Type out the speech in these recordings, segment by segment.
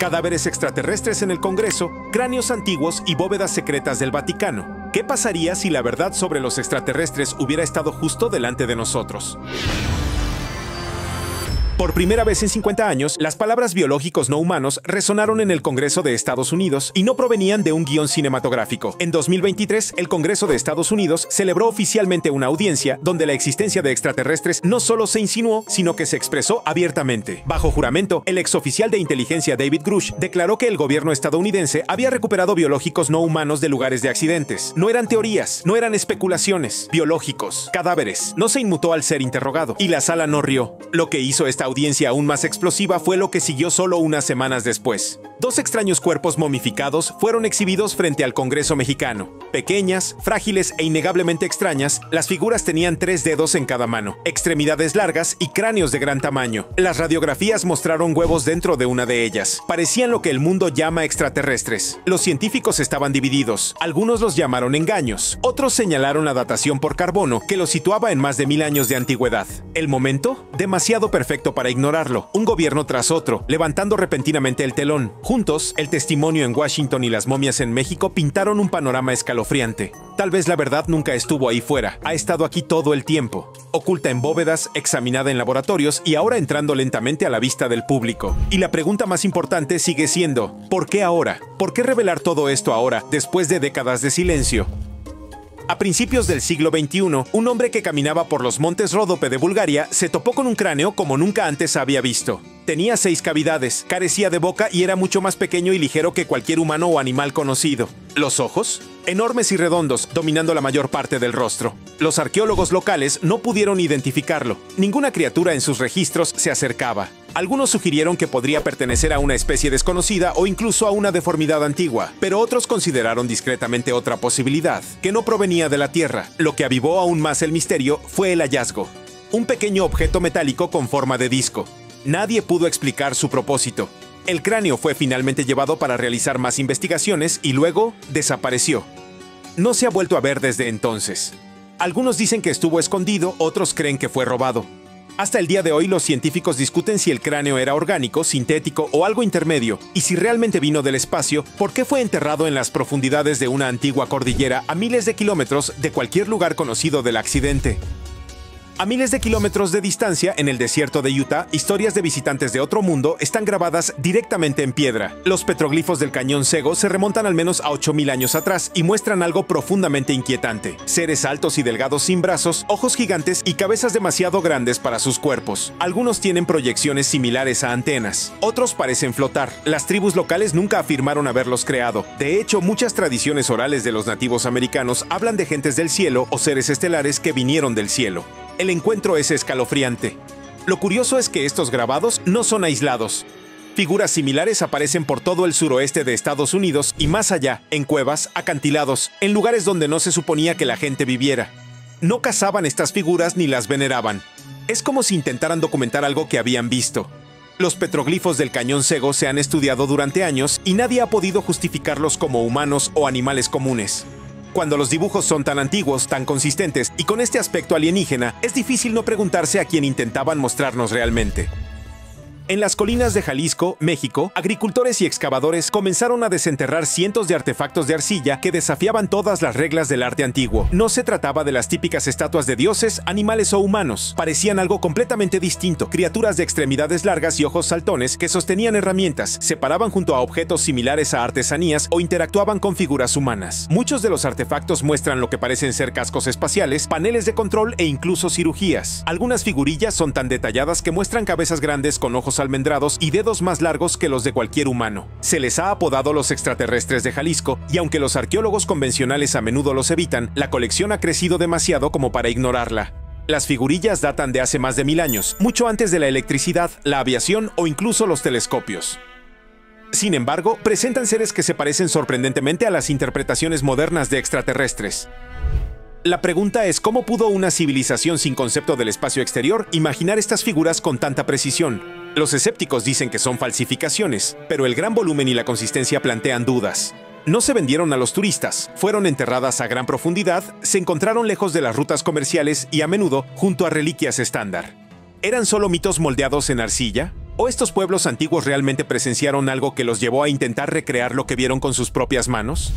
cadáveres extraterrestres en el Congreso, cráneos antiguos y bóvedas secretas del Vaticano. ¿Qué pasaría si la verdad sobre los extraterrestres hubiera estado justo delante de nosotros? Por primera vez en 50 años, las palabras biológicos no humanos resonaron en el Congreso de Estados Unidos y no provenían de un guión cinematográfico. En 2023, el Congreso de Estados Unidos celebró oficialmente una audiencia donde la existencia de extraterrestres no solo se insinuó, sino que se expresó abiertamente. Bajo juramento, el exoficial de inteligencia David Grush declaró que el gobierno estadounidense había recuperado biológicos no humanos de lugares de accidentes. No eran teorías, no eran especulaciones, biológicos, cadáveres. No se inmutó al ser interrogado y la sala no rió. Lo que hizo esta audiencia aún más explosiva fue lo que siguió solo unas semanas después. Dos extraños cuerpos momificados fueron exhibidos frente al Congreso mexicano. Pequeñas, frágiles e innegablemente extrañas, las figuras tenían 3 dedos en cada mano, extremidades largas y cráneos de gran tamaño. Las radiografías mostraron huevos dentro de una de ellas. Parecían lo que el mundo llama extraterrestres. Los científicos estaban divididos. Algunos los llamaron engaños. Otros señalaron la datación por carbono, que los situaba en más de 1000 años de antigüedad. ¿El momento? Demasiado perfecto para ignorarlo. Un gobierno tras otro, levantando repentinamente el telón. Juntos, el testimonio en Washington y las momias en México pintaron un panorama escalofriante. Tal vez la verdad nunca estuvo ahí fuera, ha estado aquí todo el tiempo, oculta en bóvedas, examinada en laboratorios y ahora entrando lentamente a la vista del público. Y la pregunta más importante sigue siendo, ¿por qué ahora? ¿Por qué revelar todo esto ahora, después de décadas de silencio? A principios del siglo XXI, un hombre que caminaba por los montes Ródope de Bulgaria se topó con un cráneo como nunca antes había visto. Tenía 6 cavidades, carecía de boca y era mucho más pequeño y ligero que cualquier humano o animal conocido. ¿Los ojos? Enormes y redondos, dominando la mayor parte del rostro. Los arqueólogos locales no pudieron identificarlo. Ninguna criatura en sus registros se acercaba. Algunos sugirieron que podría pertenecer a una especie desconocida o incluso a una deformidad antigua, pero otros consideraron discretamente otra posibilidad, que no provenía de la Tierra. Lo que avivó aún más el misterio fue el hallazgo. Un pequeño objeto metálico con forma de disco. Nadie pudo explicar su propósito. El cráneo fue finalmente llevado para realizar más investigaciones y luego desapareció. No se ha vuelto a ver desde entonces. Algunos dicen que estuvo escondido, otros creen que fue robado. Hasta el día de hoy los científicos discuten si el cráneo era orgánico, sintético o algo intermedio, y si realmente vino del espacio, ¿por qué fue enterrado en las profundidades de una antigua cordillera a miles de kilómetros de cualquier lugar conocido del accidente? A miles de kilómetros de distancia, en el desierto de Utah, historias de visitantes de otro mundo están grabadas directamente en piedra. Los petroglifos del Cañón Sego se remontan al menos a 8000 años atrás y muestran algo profundamente inquietante. Seres altos y delgados sin brazos, ojos gigantes y cabezas demasiado grandes para sus cuerpos. Algunos tienen proyecciones similares a antenas. Otros parecen flotar. Las tribus locales nunca afirmaron haberlos creado. De hecho, muchas tradiciones orales de los nativos americanos hablan de gentes del cielo o seres estelares que vinieron del cielo. El encuentro es escalofriante. Lo curioso es que estos grabados no son aislados. Figuras similares aparecen por todo el suroeste de Estados Unidos y más allá, en cuevas, acantilados, en lugares donde no se suponía que la gente viviera. No cazaban estas figuras ni las veneraban. Es como si intentaran documentar algo que habían visto. Los petroglifos del Cañón Sego se han estudiado durante años y nadie ha podido justificarlos como humanos o animales comunes. Cuando los dibujos son tan antiguos, tan consistentes y con este aspecto alienígena, es difícil no preguntarse a quién intentaban mostrarnos realmente. En las colinas de Jalisco, México, agricultores y excavadores comenzaron a desenterrar cientos de artefactos de arcilla que desafiaban todas las reglas del arte antiguo. No se trataba de las típicas estatuas de dioses, animales o humanos. Parecían algo completamente distinto, criaturas de extremidades largas y ojos saltones que sostenían herramientas, se paraban junto a objetos similares a artesanías o interactuaban con figuras humanas. Muchos de los artefactos muestran lo que parecen ser cascos espaciales, paneles de control e incluso cirugías. Algunas figurillas son tan detalladas que muestran cabezas grandes con ojos almendrados y dedos más largos que los de cualquier humano. Se les ha apodado los extraterrestres de Jalisco, y aunque los arqueólogos convencionales a menudo los evitan, la colección ha crecido demasiado como para ignorarla. Las figurillas datan de hace más de 1000 años, mucho antes de la electricidad, la aviación o incluso los telescopios. Sin embargo, presentan seres que se parecen sorprendentemente a las interpretaciones modernas de extraterrestres. La pregunta es cómo pudo una civilización sin concepto del espacio exterior imaginar estas figuras con tanta precisión. Los escépticos dicen que son falsificaciones, pero el gran volumen y la consistencia plantean dudas. No se vendieron a los turistas, fueron enterradas a gran profundidad, se encontraron lejos de las rutas comerciales y a menudo junto a reliquias estándar. ¿Eran solo mitos moldeados en arcilla? ¿O estos pueblos antiguos realmente presenciaron algo que los llevó a intentar recrear lo que vieron con sus propias manos?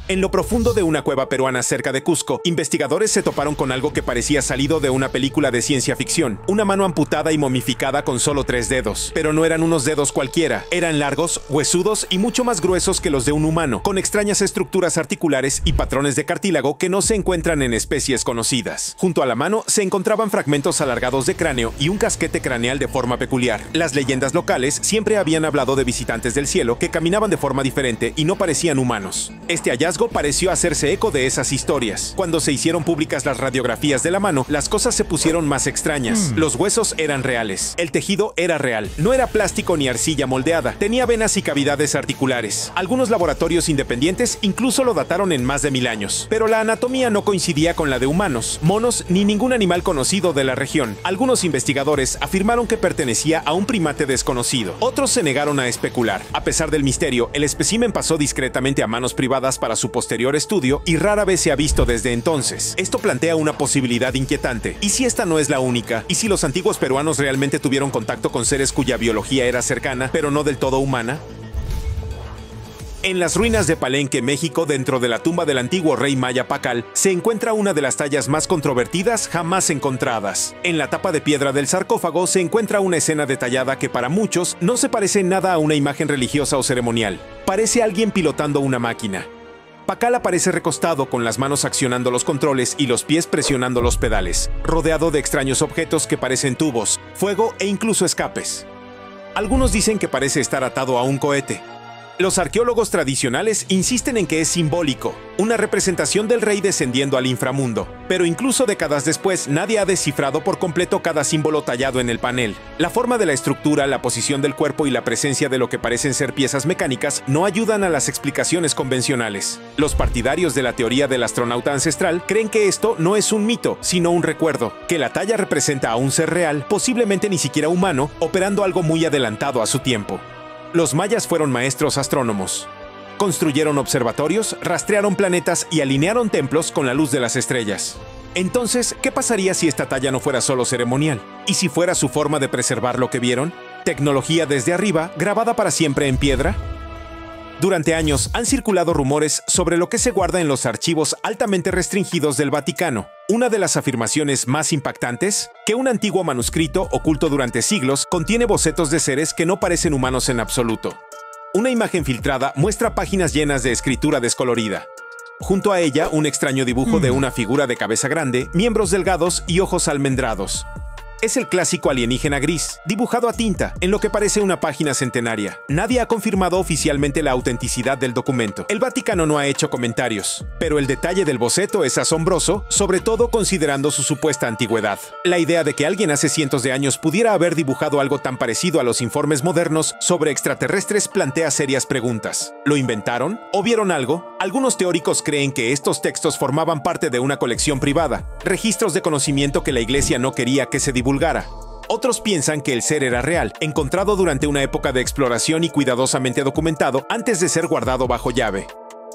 En lo profundo de una cueva peruana cerca de Cusco, investigadores se toparon con algo que parecía salido de una película de ciencia ficción. Una mano amputada y momificada con solo 3 dedos. Pero no eran unos dedos cualquiera. Eran largos, huesudos y mucho más gruesos que los de un humano, con extrañas estructuras articulares y patrones de cartílago que no se encuentran en especies conocidas. Junto a la mano se encontraban fragmentos alargados de cráneo y un casquete craneal de forma peculiar. Las leyendas locales siempre habían hablado de visitantes del cielo que caminaban de forma diferente y no parecían humanos. Este hallazgo pareció hacerse eco de esas historias. Cuando se hicieron públicas las radiografías de la mano, las cosas se pusieron más extrañas. Los huesos eran reales. El tejido era real. No era plástico ni arcilla moldeada. Tenía venas y cavidades articulares. Algunos laboratorios independientes incluso lo dataron en más de 1000 años. Pero la anatomía no coincidía con la de humanos, monos ni ningún animal conocido de la región. Algunos investigadores afirmaron que pertenecía a un primate desconocido. Otros se negaron a especular. A pesar del misterio, el espécimen pasó discretamente a manos privadas para su posterior estudio y rara vez se ha visto desde entonces. Esto plantea una posibilidad inquietante. ¿Y si esta no es la única? ¿Y si los antiguos peruanos realmente tuvieron contacto con seres cuya biología era cercana, pero no del todo humana? En las ruinas de Palenque, México, dentro de la tumba del antiguo rey maya Pacal, se encuentra una de las tallas más controvertidas jamás encontradas. En la tapa de piedra del sarcófago se encuentra una escena detallada que para muchos no se parece en nada a una imagen religiosa o ceremonial. Parece alguien pilotando una máquina. Pacal aparece recostado con las manos accionando los controles y los pies presionando los pedales, rodeado de extraños objetos que parecen tubos, fuego e incluso escapes. Algunos dicen que parece estar atado a un cohete. Los arqueólogos tradicionales insisten en que es simbólico, una representación del rey descendiendo al inframundo. Pero incluso décadas después, nadie ha descifrado por completo cada símbolo tallado en el panel. La forma de la estructura, la posición del cuerpo y la presencia de lo que parecen ser piezas mecánicas no ayudan a las explicaciones convencionales. Los partidarios de la teoría del astronauta ancestral creen que esto no es un mito, sino un recuerdo, que la talla representa a un ser real, posiblemente ni siquiera humano, operando algo muy adelantado a su tiempo. Los mayas fueron maestros astrónomos. Construyeron observatorios, rastrearon planetas y alinearon templos con la luz de las estrellas. Entonces, ¿qué pasaría si esta talla no fuera solo ceremonial? ¿Y si fuera su forma de preservar lo que vieron? ¿Tecnología desde arriba, grabada para siempre en piedra? Durante años han circulado rumores sobre lo que se guarda en los archivos altamente restringidos del Vaticano. Una de las afirmaciones más impactantes, que un antiguo manuscrito oculto durante siglos contiene bocetos de seres que no parecen humanos en absoluto. Una imagen filtrada muestra páginas llenas de escritura descolorida. Junto a ella, un extraño dibujo de una figura de cabeza grande, miembros delgados y ojos almendrados. Es el clásico alienígena gris, dibujado a tinta, en lo que parece una página centenaria. Nadie ha confirmado oficialmente la autenticidad del documento. El Vaticano no ha hecho comentarios, pero el detalle del boceto es asombroso, sobre todo considerando su supuesta antigüedad. La idea de que alguien hace cientos de años pudiera haber dibujado algo tan parecido a los informes modernos sobre extraterrestres plantea serias preguntas. ¿Lo inventaron? ¿O vieron algo? Algunos teóricos creen que estos textos formaban parte de una colección privada, registros de conocimiento que la Iglesia no quería que se divulgara. Otros piensan que el ser era real, encontrado durante una época de exploración y cuidadosamente documentado antes de ser guardado bajo llave.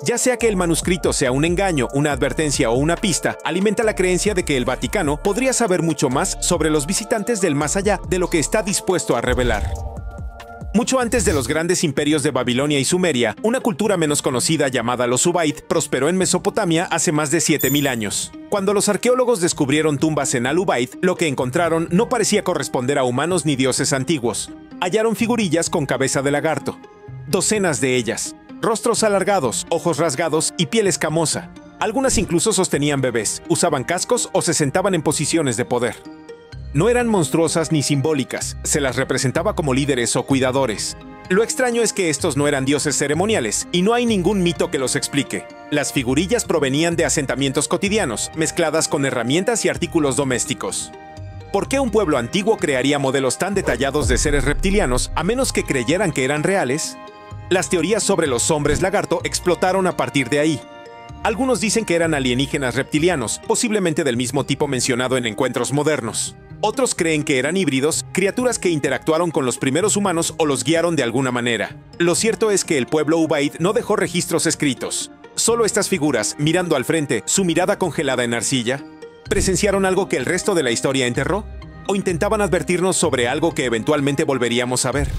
Ya sea que el manuscrito sea un engaño, una advertencia o una pista, alimenta la creencia de que el Vaticano podría saber mucho más sobre los visitantes del más allá de lo que está dispuesto a revelar. Mucho antes de los grandes imperios de Babilonia y Sumeria, una cultura menos conocida llamada los Ubaid prosperó en Mesopotamia hace más de 7000 años. Cuando los arqueólogos descubrieron tumbas en Al-Ubaid, lo que encontraron no parecía corresponder a humanos ni dioses antiguos. Hallaron figurillas con cabeza de lagarto, docenas de ellas, rostros alargados, ojos rasgados y piel escamosa. Algunas incluso sostenían bebés, usaban cascos o se sentaban en posiciones de poder. No eran monstruosas ni simbólicas, se las representaba como líderes o cuidadores. Lo extraño es que estos no eran dioses ceremoniales, y no hay ningún mito que los explique. Las figurillas provenían de asentamientos cotidianos, mezcladas con herramientas y artículos domésticos. ¿Por qué un pueblo antiguo crearía modelos tan detallados de seres reptilianos a menos que creyeran que eran reales? Las teorías sobre los hombres lagarto explotaron a partir de ahí. Algunos dicen que eran alienígenas reptilianos, posiblemente del mismo tipo mencionado en encuentros modernos. Otros creen que eran híbridos, criaturas que interactuaron con los primeros humanos o los guiaron de alguna manera. Lo cierto es que el pueblo Ubaid no dejó registros escritos. Solo estas figuras, mirando al frente, su mirada congelada en arcilla, ¿presenciaron algo que el resto de la historia enterró? o intentaban advertirnos sobre algo que eventualmente volveríamos a ver.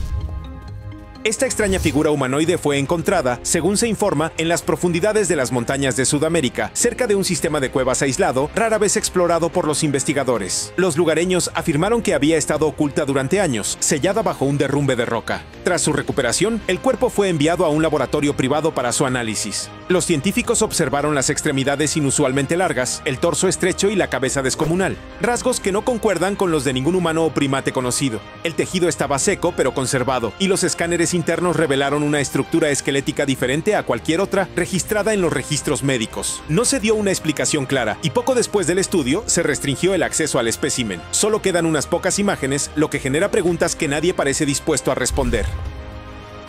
Esta extraña figura humanoide fue encontrada, según se informa, en las profundidades de las montañas de Sudamérica, cerca de un sistema de cuevas aislado, rara vez explorado por los investigadores. Los lugareños afirmaron que había estado oculta durante años, sellada bajo un derrumbe de roca. Tras su recuperación, el cuerpo fue enviado a un laboratorio privado para su análisis. Los científicos observaron las extremidades inusualmente largas, el torso estrecho y la cabeza descomunal, rasgos que no concuerdan con los de ningún humano o primate conocido. El tejido estaba seco pero conservado, y los escáneres internos revelaron una estructura esquelética diferente a cualquier otra registrada en los registros médicos. No se dio una explicación clara, y poco después del estudio se restringió el acceso al espécimen. Solo quedan unas pocas imágenes, lo que genera preguntas que nadie parece dispuesto a responder.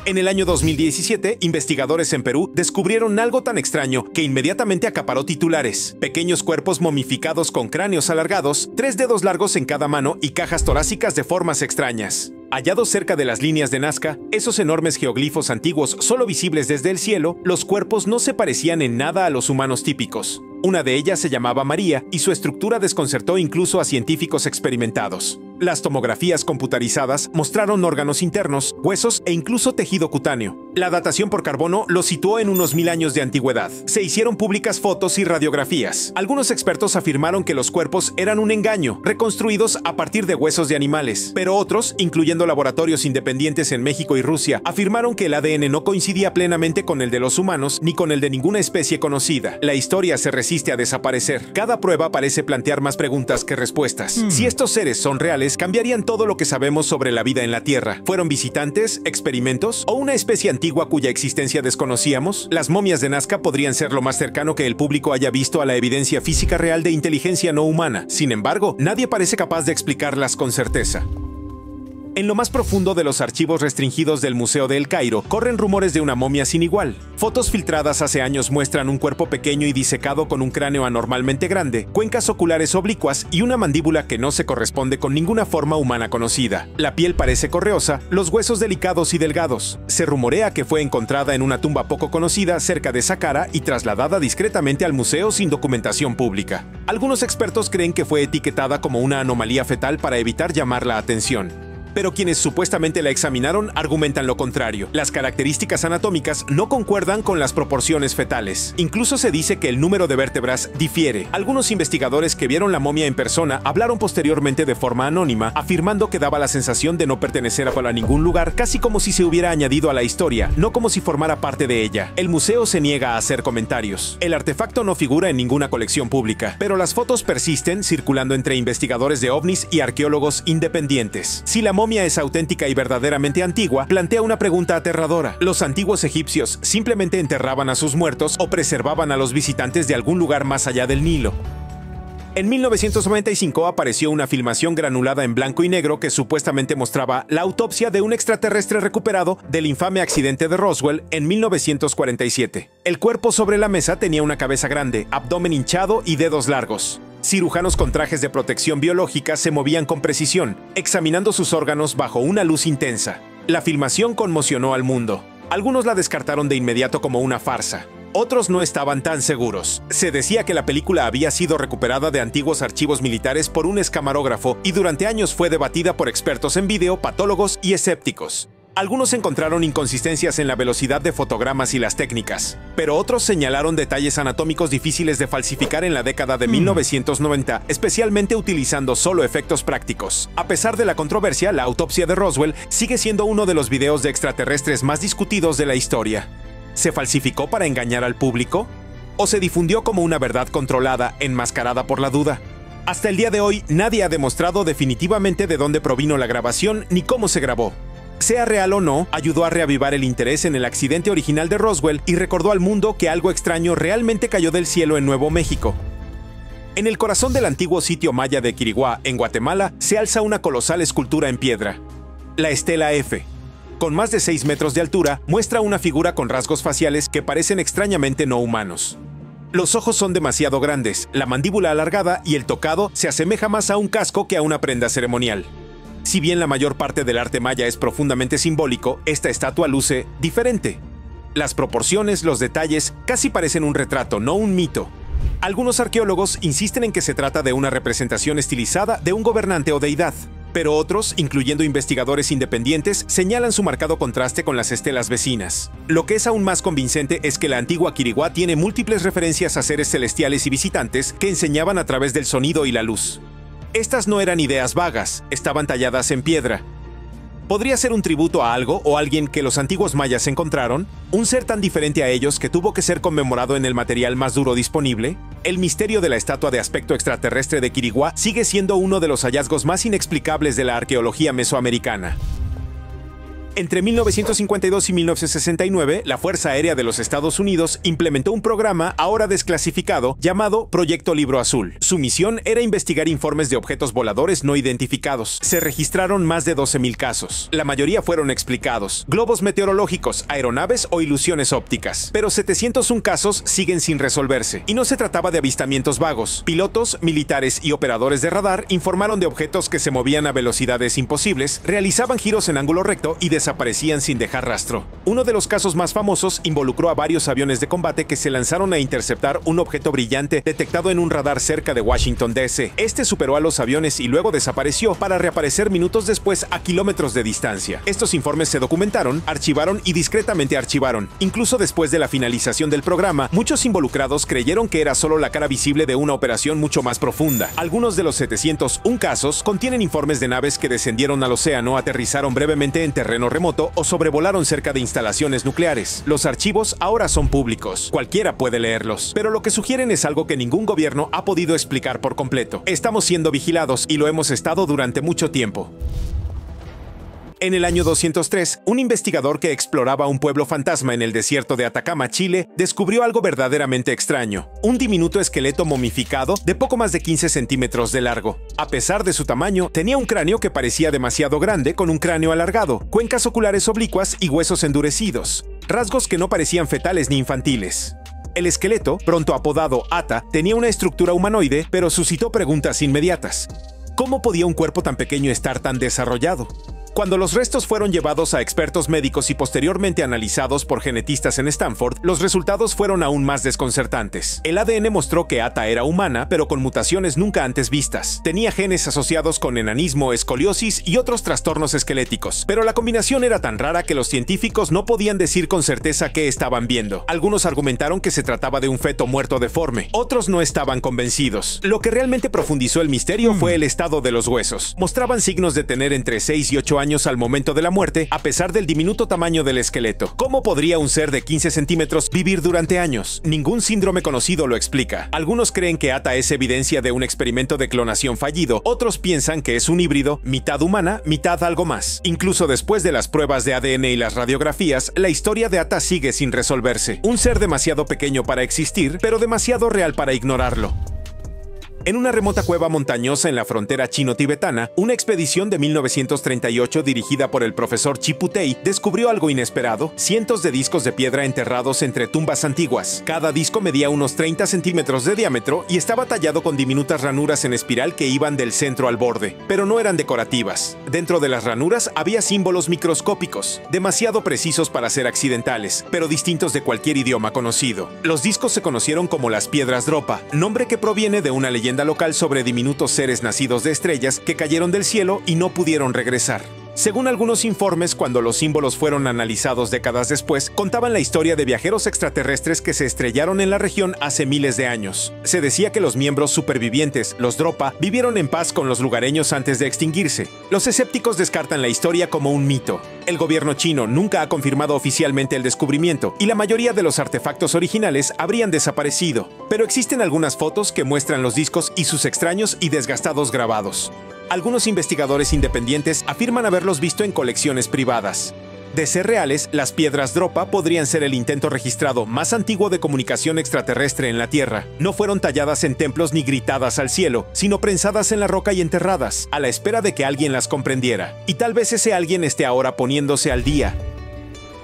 En el año 2017, investigadores en Perú descubrieron algo tan extraño que inmediatamente acaparó titulares. Pequeños cuerpos momificados con cráneos alargados, 3 dedos largos en cada mano y cajas torácicas de formas extrañas. Hallados cerca de las líneas de Nazca, esos enormes geoglifos antiguos solo visibles desde el cielo, los cuerpos no se parecían en nada a los humanos típicos. Una de ellas se llamaba María y su estructura desconcertó incluso a científicos experimentados. Las tomografías computarizadas mostraron órganos internos, huesos e incluso tejido cutáneo. La datación por carbono los situó en unos 1000 años de antigüedad. Se hicieron públicas fotos y radiografías. Algunos expertos afirmaron que los cuerpos eran un engaño, reconstruidos a partir de huesos de animales, pero otros, incluyendo laboratorios independientes en México y Rusia, afirmaron que el ADN no coincidía plenamente con el de los humanos ni con el de ninguna especie conocida. La historia se resiste a desaparecer. Cada prueba parece plantear más preguntas que respuestas. Si estos seres son reales, cambiarían todo lo que sabemos sobre la vida en la Tierra. ¿Fueron visitantes, experimentos o una especie antigua cuya existencia desconocíamos? Las momias de Nazca podrían ser lo más cercano que el público haya visto a la evidencia física real de inteligencia no humana. Sin embargo, nadie parece capaz de explicarlas con certeza. En lo más profundo de los archivos restringidos del Museo de El Cairo, corren rumores de una momia sin igual. Fotos filtradas hace años muestran un cuerpo pequeño y disecado con un cráneo anormalmente grande, cuencas oculares oblicuas y una mandíbula que no se corresponde con ninguna forma humana conocida. La piel parece correosa, los huesos delicados y delgados. Se rumorea que fue encontrada en una tumba poco conocida cerca de Saqqara y trasladada discretamente al museo sin documentación pública. Algunos expertos creen que fue etiquetada como una anomalía fetal para evitar llamar la atención. Pero quienes supuestamente la examinaron argumentan lo contrario. Las características anatómicas no concuerdan con las proporciones fetales. Incluso se dice que el número de vértebras difiere. Algunos investigadores que vieron la momia en persona hablaron posteriormente de forma anónima, afirmando que daba la sensación de no pertenecer a ningún lugar, casi como si se hubiera añadido a la historia, no como si formara parte de ella. El museo se niega a hacer comentarios. El artefacto no figura en ninguna colección pública, pero las fotos persisten circulando entre investigadores de ovnis y arqueólogos independientes. Si la momia es auténtica y verdaderamente antigua, plantea una pregunta aterradora. ¿Los antiguos egipcios simplemente enterraban a sus muertos o preservaban a los visitantes de algún lugar más allá del Nilo? En 1995 apareció una filmación granulada en blanco y negro que supuestamente mostraba la autopsia de un extraterrestre recuperado del infame accidente de Roswell en 1947. El cuerpo sobre la mesa tenía una cabeza grande, abdomen hinchado y dedos largos. Cirujanos con trajes de protección biológica se movían con precisión, examinando sus órganos bajo una luz intensa. La filmación conmocionó al mundo. Algunos la descartaron de inmediato como una farsa. Otros no estaban tan seguros. Se decía que la película había sido recuperada de antiguos archivos militares por un escamarógrafo y durante años fue debatida por expertos en vídeo, patólogos y escépticos. Algunos encontraron inconsistencias en la velocidad de fotogramas y las técnicas, pero otros señalaron detalles anatómicos difíciles de falsificar en la década de 1990, especialmente utilizando solo efectos prácticos. A pesar de la controversia, la autopsia de Roswell sigue siendo uno de los videos de extraterrestres más discutidos de la historia. ¿Se falsificó para engañar al público? ¿O se difundió como una verdad controlada, enmascarada por la duda? Hasta el día de hoy, nadie ha demostrado definitivamente de dónde provino la grabación ni cómo se grabó. Sea real o no, ayudó a reavivar el interés en el accidente original de Roswell y recordó al mundo que algo extraño realmente cayó del cielo en Nuevo México. En el corazón del antiguo sitio maya de Quiriguá, en Guatemala, se alza una colosal escultura en piedra. La Estela F. Con más de 6 metros de altura, muestra una figura con rasgos faciales que parecen extrañamente no humanos. Los ojos son demasiado grandes, la mandíbula alargada y el tocado se asemeja más a un casco que a una prenda ceremonial. Si bien la mayor parte del arte maya es profundamente simbólico, esta estatua luce diferente. Las proporciones, los detalles, casi parecen un retrato, no un mito. Algunos arqueólogos insisten en que se trata de una representación estilizada de un gobernante o deidad, pero otros, incluyendo investigadores independientes, señalan su marcado contraste con las estelas vecinas. Lo que es aún más convincente es que la antigua Quiriguá tiene múltiples referencias a seres celestiales y visitantes que enseñaban a través del sonido y la luz. Estas no eran ideas vagas, estaban talladas en piedra. ¿Podría ser un tributo a algo o alguien que los antiguos mayas encontraron? ¿Un ser tan diferente a ellos que tuvo que ser conmemorado en el material más duro disponible? El misterio de la estatua de aspecto extraterrestre de Quiriguá sigue siendo uno de los hallazgos más inexplicables de la arqueología mesoamericana. Entre 1952 y 1969, la Fuerza Aérea de los Estados Unidos implementó un programa ahora desclasificado llamado Proyecto Libro Azul. Su misión era investigar informes de objetos voladores no identificados. Se registraron más de 12,000 casos. La mayoría fueron explicados: globos meteorológicos, aeronaves o ilusiones ópticas. Pero 701 casos siguen sin resolverse. Y no se trataba de avistamientos vagos. Pilotos, militares y operadores de radar informaron de objetos que se movían a velocidades imposibles, realizaban giros en ángulo recto y desaparecían sin dejar rastro. Uno de los casos más famosos involucró a varios aviones de combate que se lanzaron a interceptar un objeto brillante detectado en un radar cerca de Washington, D.C. Este superó a los aviones y luego desapareció para reaparecer minutos después a kilómetros de distancia. Estos informes se documentaron, archivaron y discretamente archivaron. Incluso después de la finalización del programa, muchos involucrados creyeron que era solo la cara visible de una operación mucho más profunda. Algunos de los 701 casos contienen informes de naves que descendieron al océano, aterrizaron brevemente en terreno remoto o sobrevolaron cerca de instalaciones nucleares. Los archivos ahora son públicos. Cualquiera puede leerlos. Pero lo que sugieren es algo que ningún gobierno ha podido explicar por completo. Estamos siendo vigilados y lo hemos estado durante mucho tiempo. En el año 203, un investigador que exploraba un pueblo fantasma en el desierto de Atacama, Chile, descubrió algo verdaderamente extraño: un diminuto esqueleto momificado de poco más de 15 centímetros de largo. A pesar de su tamaño, tenía un cráneo que parecía demasiado grande, con un cráneo alargado, cuencas oculares oblicuas y huesos endurecidos, rasgos que no parecían fetales ni infantiles. El esqueleto, pronto apodado Ata, tenía una estructura humanoide, pero suscitó preguntas inmediatas. ¿Cómo podía un cuerpo tan pequeño estar tan desarrollado? Cuando los restos fueron llevados a expertos médicos y posteriormente analizados por genetistas en Stanford, los resultados fueron aún más desconcertantes. El ADN mostró que Ata era humana, pero con mutaciones nunca antes vistas. Tenía genes asociados con enanismo, escoliosis y otros trastornos esqueléticos, pero la combinación era tan rara que los científicos no podían decir con certeza qué estaban viendo. Algunos argumentaron que se trataba de un feto muerto deforme, otros no estaban convencidos. Lo que realmente profundizó el misterio fue el estado de los huesos. Mostraban signos de tener entre 6 y 8 años al momento de la muerte, a pesar del diminuto tamaño del esqueleto. ¿Cómo podría un ser de 15 centímetros vivir durante años? Ningún síndrome conocido lo explica. Algunos creen que Ata es evidencia de un experimento de clonación fallido, otros piensan que es un híbrido, mitad humana, mitad algo más. Incluso después de las pruebas de ADN y las radiografías, la historia de Ata sigue sin resolverse. Un ser demasiado pequeño para existir, pero demasiado real para ignorarlo. En una remota cueva montañosa en la frontera chino-tibetana, una expedición de 1938 dirigida por el profesor Chiputei descubrió algo inesperado: cientos de discos de piedra enterrados entre tumbas antiguas. Cada disco medía unos 30 centímetros de diámetro y estaba tallado con diminutas ranuras en espiral que iban del centro al borde, pero no eran decorativas. Dentro de las ranuras había símbolos microscópicos, demasiado precisos para ser accidentales, pero distintos de cualquier idioma conocido. Los discos se conocieron como las piedras Dropa, nombre que proviene de una leyenda local sobre diminutos seres nacidos de estrellas que cayeron del cielo y no pudieron regresar. Según algunos informes, cuando los símbolos fueron analizados décadas después, contaban la historia de viajeros extraterrestres que se estrellaron en la región hace miles de años. Se decía que los miembros supervivientes, los Dropa, vivieron en paz con los lugareños antes de extinguirse. Los escépticos descartan la historia como un mito. El gobierno chino nunca ha confirmado oficialmente el descubrimiento, y la mayoría de los artefactos originales habrían desaparecido. Pero existen algunas fotos que muestran los discos y sus extraños y desgastados grabados. Algunos investigadores independientes afirman haberlos visto en colecciones privadas. De ser reales, las piedras Dropa podrían ser el intento registrado más antiguo de comunicación extraterrestre en la Tierra. No fueron talladas en templos ni gritadas al cielo, sino prensadas en la roca y enterradas, a la espera de que alguien las comprendiera. Y tal vez ese alguien esté ahora poniéndose al día.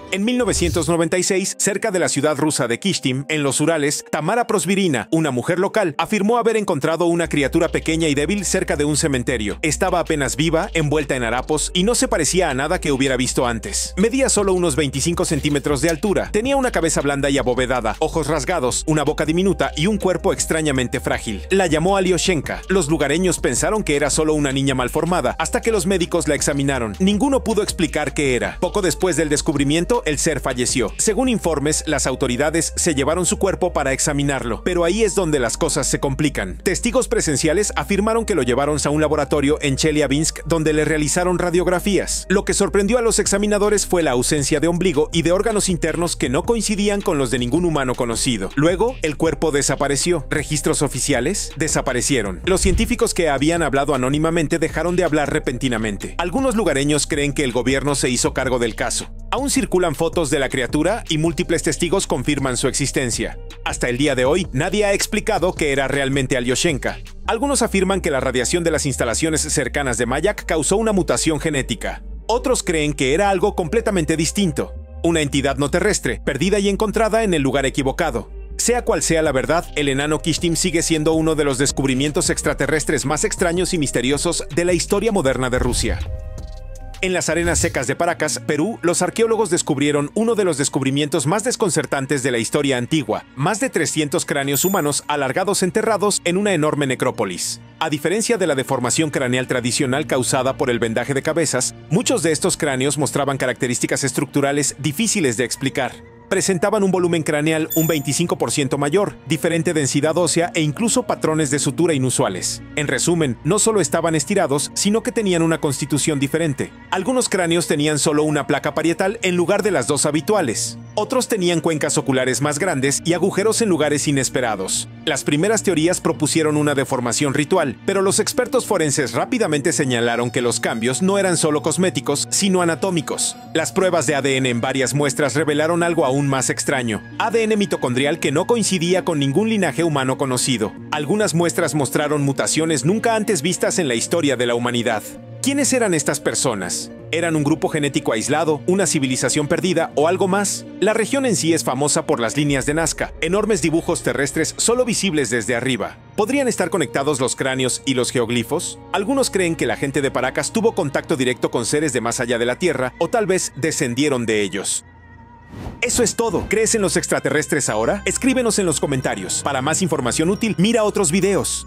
En 1996, cerca de la ciudad rusa de Kishtim, en los Urales, Tamara Prosvirina, una mujer local, afirmó haber encontrado una criatura pequeña y débil cerca de un cementerio. Estaba apenas viva, envuelta en harapos, y no se parecía a nada que hubiera visto antes. Medía solo unos 25 centímetros de altura, tenía una cabeza blanda y abovedada, ojos rasgados, una boca diminuta y un cuerpo extrañamente frágil. La llamó Alyoshenka. Los lugareños pensaron que era solo una niña malformada, hasta que los médicos la examinaron. Ninguno pudo explicar qué era. Poco después del descubrimiento, el ser falleció. Según informes, las autoridades se llevaron su cuerpo para examinarlo, pero ahí es donde las cosas se complican. Testigos presenciales afirmaron que lo llevaron a un laboratorio en Chelyabinsk donde le realizaron radiografías. Lo que sorprendió a los examinadores fue la ausencia de ombligo y de órganos internos que no coincidían con los de ningún humano conocido. Luego, el cuerpo desapareció. ¿Registros oficiales? Desaparecieron. Los científicos que habían hablado anónimamente dejaron de hablar repentinamente. Algunos lugareños creen que el gobierno se hizo cargo del caso. Aún circulan fotos de la criatura y múltiples testigos confirman su existencia. Hasta el día de hoy, nadie ha explicado qué era realmente Alyoshenka. Algunos afirman que la radiación de las instalaciones cercanas de Mayak causó una mutación genética. Otros creen que era algo completamente distinto, una entidad no terrestre, perdida y encontrada en el lugar equivocado. Sea cual sea la verdad, el enano Kishtim sigue siendo uno de los descubrimientos extraterrestres más extraños y misteriosos de la historia moderna de Rusia. En las arenas secas de Paracas, Perú, los arqueólogos descubrieron uno de los descubrimientos más desconcertantes de la historia antigua: más de 300 cráneos humanos alargados enterrados en una enorme necrópolis. A diferencia de la deformación craneal tradicional causada por el vendaje de cabezas, muchos de estos cráneos mostraban características estructurales difíciles de explicar. Presentaban un volumen craneal un 25% mayor, diferente densidad ósea e incluso patrones de sutura inusuales. En resumen, no solo estaban estirados, sino que tenían una constitución diferente. Algunos cráneos tenían solo una placa parietal en lugar de las dos habituales. Otros tenían cuencas oculares más grandes y agujeros en lugares inesperados. Las primeras teorías propusieron una deformación ritual, pero los expertos forenses rápidamente señalaron que los cambios no eran solo cosméticos, sino anatómicos. Las pruebas de ADN en varias muestras revelaron algo aún más extraño: ADN mitocondrial que no coincidía con ningún linaje humano conocido. Algunas muestras mostraron mutaciones nunca antes vistas en la historia de la humanidad. ¿Quiénes eran estas personas? ¿Eran un grupo genético aislado, una civilización perdida o algo más? La región en sí es famosa por las líneas de Nazca, enormes dibujos terrestres solo visibles desde arriba. ¿Podrían estar conectados los cráneos y los geoglifos? Algunos creen que la gente de Paracas tuvo contacto directo con seres de más allá de la Tierra, o tal vez descendieron de ellos. Eso es todo. ¿Crees en los extraterrestres ahora? Escríbenos en los comentarios. Para más información útil, mira otros videos.